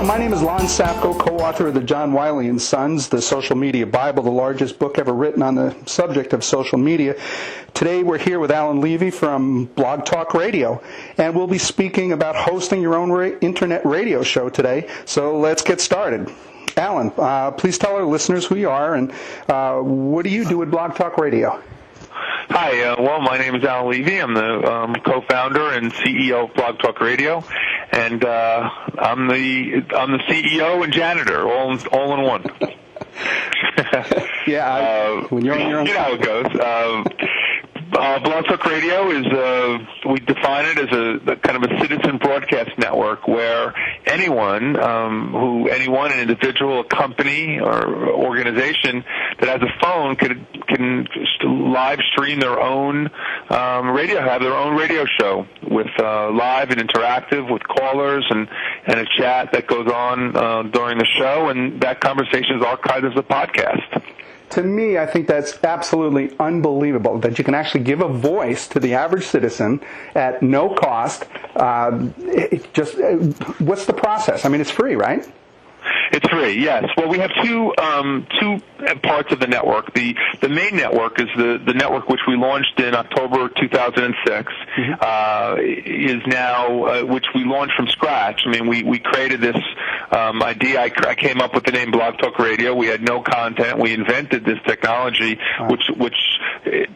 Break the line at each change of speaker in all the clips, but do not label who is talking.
My name is Lon Safko, co-author of the John Wiley & Sons, the Social Media Bible, the largest book ever written on the subject of social media. Today we're here with Levy from BlogTalkRadio, and we'll be speaking about hosting your own internet radio show today. So let's get started. Alan, please tell our listeners who you are and what do you do at BlogTalkRadio?
Hi, well, my name is Alan Levy. I'm the co-founder and CEO of BlogTalkRadio, and I'm the CEO and janitor, all in one.
Yeah, when you're on your own.
You know how it goes. BlogTalkRadio is, we define it as a kind of a citizen broadcast network where anyone, an individual, a company, or organization that has a phone can live stream their own have their own radio show with live and interactive with callers and a chat that goes on during the show, and that conversation is archived as a podcast.
To me, I think that's absolutely unbelievable that you can actually give a voice to the average citizen at no cost. What's the process? I mean, it's free, right?
It's free, yes. Well, we have two parts of the network. The main network is the network which we launched in October 2006. Is now which we launched from scratch. I mean, we created this idea. I came up with the name BlogTalkRadio. We had no content. We invented this technology, which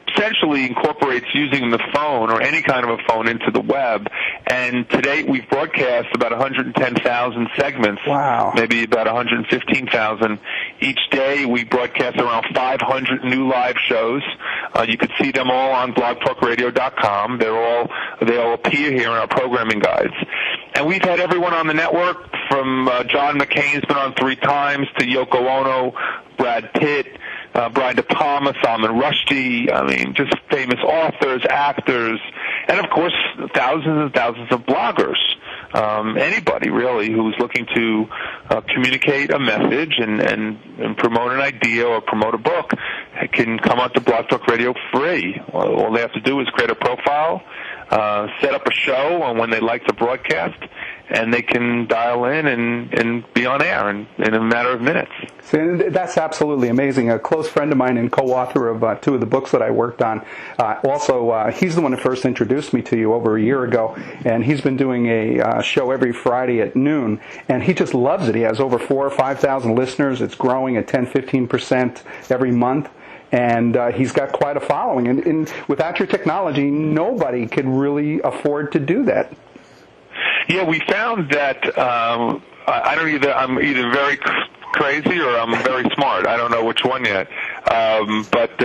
essentially incorporates using the phone or any kind of a phone into the web. And to date, we've broadcast about 110,000 segments.
Wow.
Maybe about 115,000 each day. We broadcast around 500 new live shows. You can see them all on BlogTalkRadio.com. They all appear here in our programming guides. And we've had everyone on the network from John McCain's been on 3 times to Yoko Ono, Brad Pitt, Brian De Palma, Salman Rushdie. I mean, just famous authors, actors, and of course thousands and thousands of bloggers. Anybody really who's looking to communicate a message and promote an idea or promote a book can come out to BlogTalkRadio free. All they have to do is create a profile, set up a show on when they like the broadcast, and they can dial in and be on air in a matter of minutes.
See, that's absolutely amazing. A close friend of mine and co-author of 2 of the books that I worked on, he's the one who first introduced me to you over a year ago, and he's been doing a show every Friday at noon, and he just loves it. He has over 4,000 or 5,000 listeners. It's growing at 10-15% every month. And he's got quite a following. And without your technology, nobody could really afford to do that.
Yeah, we found that I'm either very crazy or I'm very smart. I don't know which one yet. But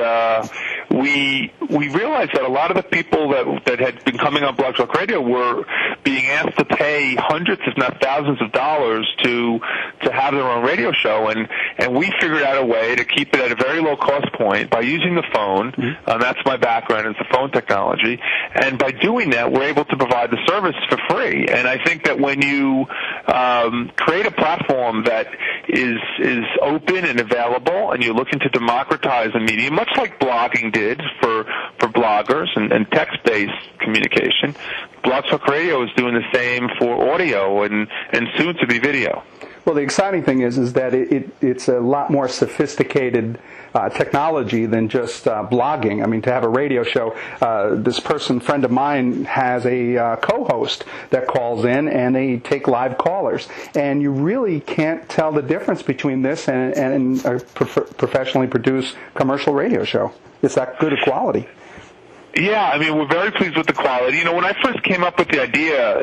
we realized that a lot of the people that had been coming on BlogTalkRadio were being asked to pay hundreds, if not thousands of dollars to have their own radio show, and we figured out a way to keep it at a very low cost point by using the phone. That's my background, is the phone technology, and by doing that, we're able to provide the service for free. And I think that when you create a platform that is open and available, and you're looking to democratize the media, much like blogging did for bloggers and text-based communication, BlogTalkRadio is doing the same for audio and soon to be video.
Well, the exciting thing is that it's a lot more sophisticated technology than just blogging. I mean, to have a radio show, this friend of mine, has a co-host that calls in, and they take live callers. And you really can't tell the difference between this and a professionally produced commercial radio show. It's that good a quality.
Yeah, I mean, we're very pleased with the quality. You know, when I first came up with the idea,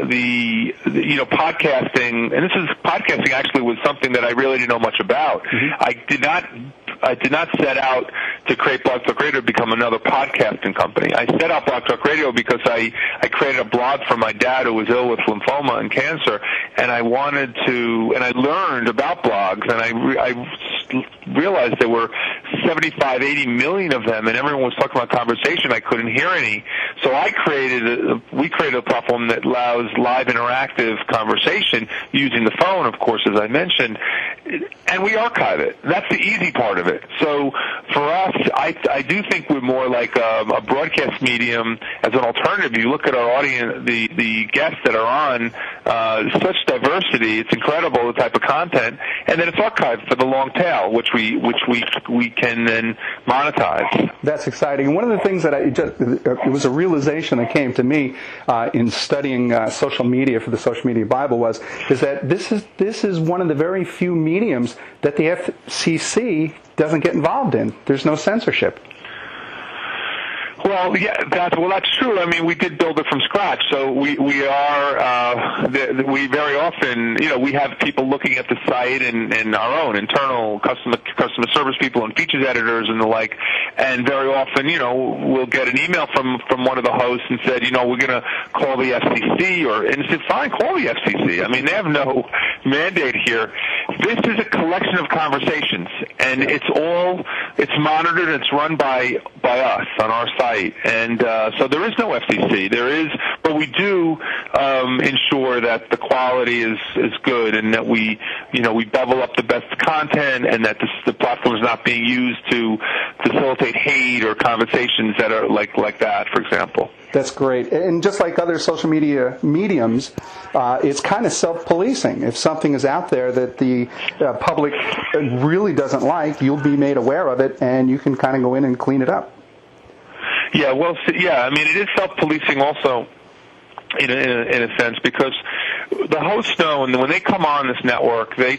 podcasting, and podcasting actually was something that I really didn't know much about. I did not set out to create BlogTalkRadio to become another podcasting company. I set up BlogTalkRadio because I created a blog for my dad who was ill with lymphoma and cancer, and I learned about blogs, and I realized there were 75, 80 million of them, and everyone was talking about conversation. I couldn't hear any. So we created a platform that allows live interactive conversation using the phone, of course, as I mentioned, and we archive it. That's the easy part of it. So for us, I do think we're more like a broadcast medium as an alternative. You look at our audience, the guests that are on, such diversity. It's incredible, the type of content, and then it's archived for the long tail, which we can then monetize.
That's exciting. And one of the things that it was a realization that came to me in studying social media for the Social Media Bible is that this is one of the very few mediums that the FCC doesn't get involved in. There's no censorship.
Well, yeah, that's true. I mean, we did build it from scratch, so we very often, we have people looking at the site and our own internal customer service people and features editors and the like, and very often, we'll get an email from one of the hosts and said, we're going to call the FCC, and it's fine, call the FCC. I mean, they have no mandate here. This is a collection of conversations, and it's monitored, it's run by us on our site. And so there is no FCC. But we do ensure that the quality is good, and that we bevel up the best content, and that the platform is not being used to facilitate hate or conversations that are like that, for example.
That's great. And just like other social media mediums, it's kind of self-policing. If something is out there that the public really doesn't like, you'll be made aware of it, and you can kind of go in and clean it up.
Yeah, well, I mean, it is self-policing also in a sense, because the hosts know, and when they come on this network, they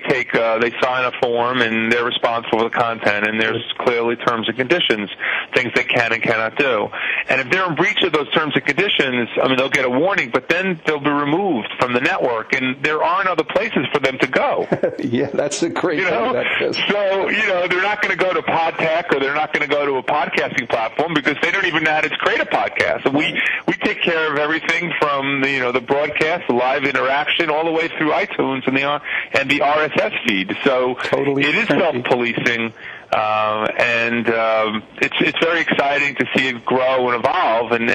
sign a form, and they're responsible for the content, and there's clearly terms and conditions, things they can and cannot do. And if they're in breach of those terms and conditions, I mean, they'll get a warning, but then they'll be removed from the network, and there aren't other places for them to go.
Yeah, that's a great thing.
So, they're not going to go to PodTech, or they're not going to go to a podcasting platform, because they don't even know how to create a podcast. And we take care of everything from the broadcast, the live interaction, all the way through iTunes and the RSS feed. So
totally
it is self-policing, and it's very exciting to see it grow and evolve. And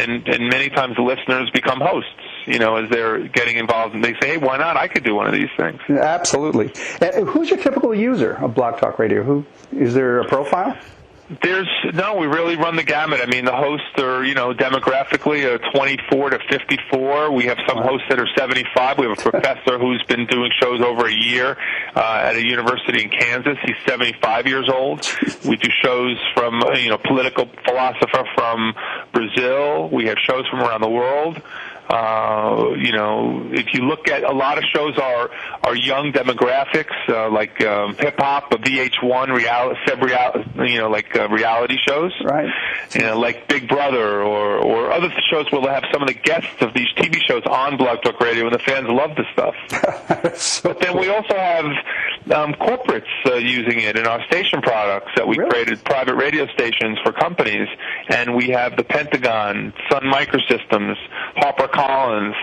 many times the listeners become hosts, as they're getting involved, and they say, "Hey, why not? I could do one of these things."
Absolutely. Who's your typical user of Blog Talk Radio? Is there a profile?
We really run the gamut. I mean, the hosts are, demographically 24 to 54. We have some hosts that are 75. We have a professor who's been doing shows over a year at a university in Kansas. He's 75 years old. We do shows from, political philosopher from Brazil. We have shows from around the world. If you look at a lot of shows are young demographics, like hip-hop, VH1, reality shows,
right?
Like Big Brother or other shows where they'll have some of the guests of these TV shows on Blog Talk Radio, and the fans love the stuff. But then we also have corporates using it in our station products that we created, private radio stations for companies, and we have the Pentagon, Sun Microsystems, HarperCollins.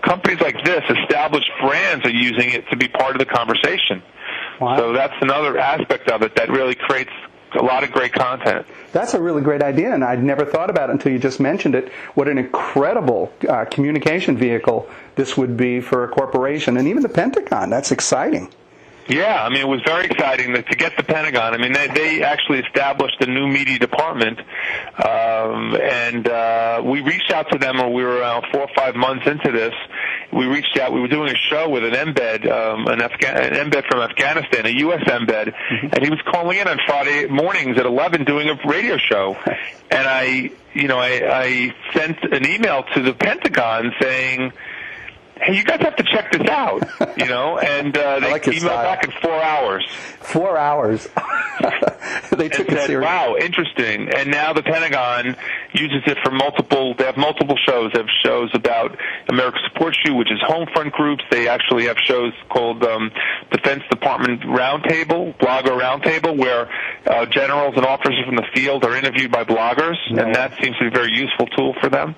Companies like this, established brands, are using it to be part of the conversation. Wow. So that's another aspect of it that really creates a lot of great content.
That's a really great idea, and I'd never thought about it until you just mentioned it. What an incredible communication vehicle this would be for a corporation, and even the Pentagon. That's exciting.
Yeah, I mean, it was very exciting to get the Pentagon. I mean, they actually established a new media department, and we reached out to them when we were around 4 or 5 months into this. We reached out. We were doing a show with an embed, an embed from Afghanistan, a U.S. embed, and he was calling in on Friday mornings at 11 doing a radio show. And I sent an email to the Pentagon saying, "Hey, you guys have to check this out," and they emailed back in 4 hours.
4 hours. They took it seriously.
Wow, interesting. And now the Pentagon uses it for they have multiple shows. They have shows about America Supports You, which is home front groups. They actually have shows called Defense Department Roundtable, Blogger Roundtable, where generals and officers from the field are interviewed by bloggers, and that seems to be a very useful tool for them.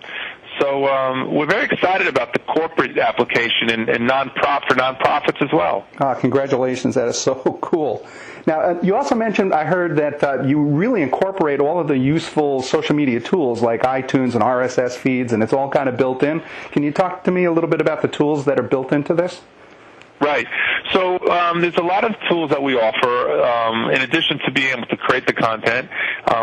So we're very excited about the corporate application and for nonprofits as well.
Congratulations. That is so cool. Now, you also mentioned, I heard that you really incorporate all of the useful social media tools like iTunes and RSS feeds, and it's all kind of built in. Can you talk to me a little bit about the tools that are built into this?
Right. So there's a lot of tools that we offer. In addition to being able to create the content,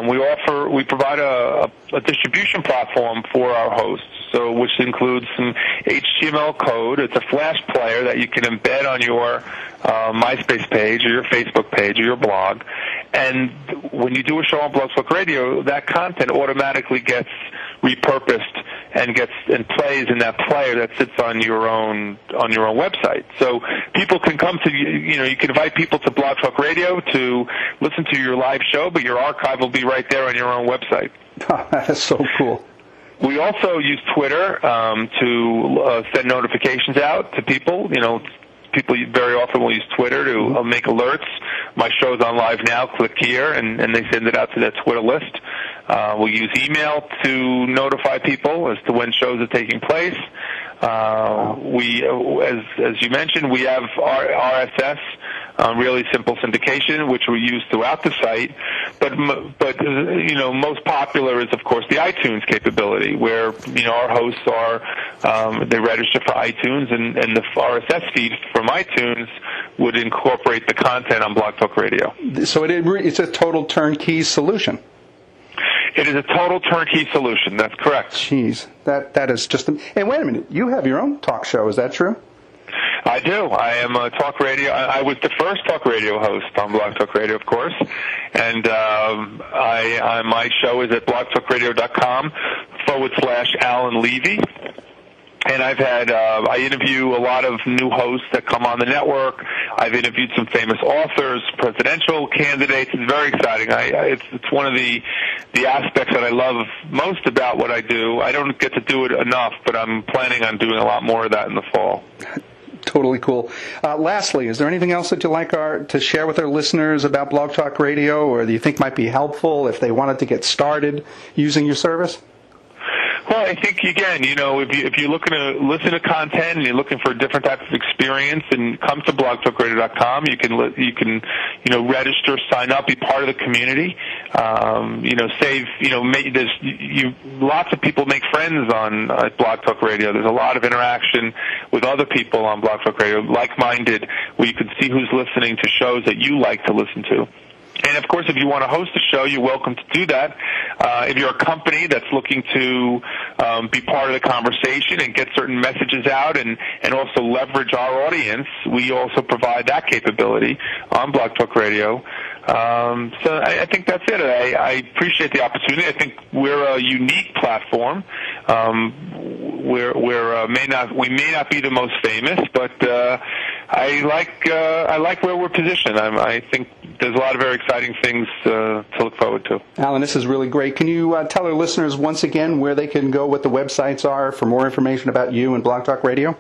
we provide a distribution platform for our hosts. So which includes some HTML code. It's a Flash player that you can embed on your MySpace page or your Facebook page or your blog. And when you do a show on Blog Talk Radio, that content automatically gets repurposed and plays in that player that sits on your own website. So people can come to you can invite people to Blog Talk Radio to listen to your live show, but your archive will be right there on your own website.
Oh, that is so cool.
We also use Twitter to send notifications out to people. People very often will use Twitter to make alerts. My show's on live now. Click here, and they send it out to their Twitter list. We'll use email to notify people as to when shows are taking place. As you mentioned, we have RSS, really simple syndication, which we use throughout the site. But most popular is, of course, the iTunes capability, where our hosts they register for iTunes, and the RSS feed from iTunes would incorporate the content on Blog Talk Radio.
So it's a total turnkey solution.
It is a total turnkey solution. That's correct.
Jeez, that is just. And wait a minute, you have your own talk show. Is that true?
I do. I am a talk radio. I was the first talk radio host on Blog Talk Radio, of course, and my show is at blogtalkradio.com/Alan Levy. And I interview a lot of new hosts that come on the network. I've interviewed some famous authors, presidential candidates. It's very exciting. It's one of the aspects that I love most about what I do. I don't get to do it enough, but I'm planning on doing a lot more of that in the fall.
Totally cool. Lastly, is there anything else that you'd like to share with our listeners about Blog Talk Radio, or that you think might be helpful if they wanted to get started using your service?
Well, I think, again, if you're looking to listen to content and you're looking for a different type of experience, and come to blogtalkradio.com. You can register, sign up, be part of the community. Lots of people make friends on Blog Talk Radio. There's a lot of interaction with other people on Blog Talk Radio, like-minded, where you can see who's listening to shows that you like to listen to. And, of course, if you want to host a show, you're welcome to do that. If you're a company that's looking to be part of the conversation and get certain messages out and also leverage our audience, we also provide that capability on Blog Talk Radio. So I think that's it. I appreciate the opportunity. I think we're a unique platform. We may not be the most famous, but I like where we're positioned. I think there's a lot of very exciting things to look forward to.
Alan, this is really great. Can you tell our listeners once again where they can go, what the websites are for more information about you and Blog Talk Radio?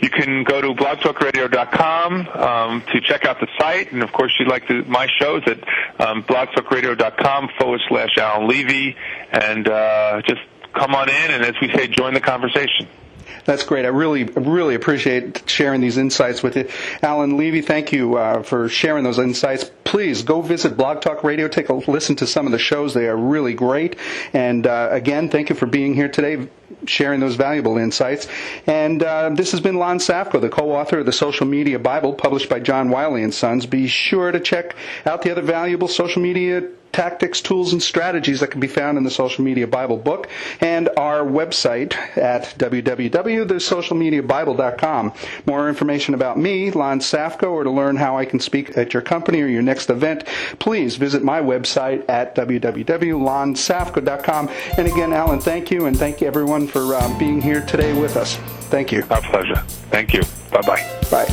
You can go to blogtalkradio.com to check out the site, and of course, my shows at blogtalkradio.com/Alan Levy, and just come on in, and as we say, join the conversation.
That's great. I really appreciate sharing these insights with you. Alan Levy, thank you for sharing those insights. Please go visit Blog Talk Radio. Take a listen to some of the shows. They are really great. And again, thank you for being here today, sharing those valuable insights. And this has been Lon Safko, the co-author of the Social Media Bible, published by John Wiley & Sons. Be sure to check out the other valuable social media tactics, tools, and strategies that can be found in the Social Media Bible book, and our website at www.thesocialmediabible.com. More information about me, Lon Safko, or to learn how I can speak at your company or your next event, please visit my website at www.lonsafko.com. And again, Alan, thank you, and thank you everyone for being here today with us. Thank you.
Our pleasure. Thank you. Bye-bye.
Bye.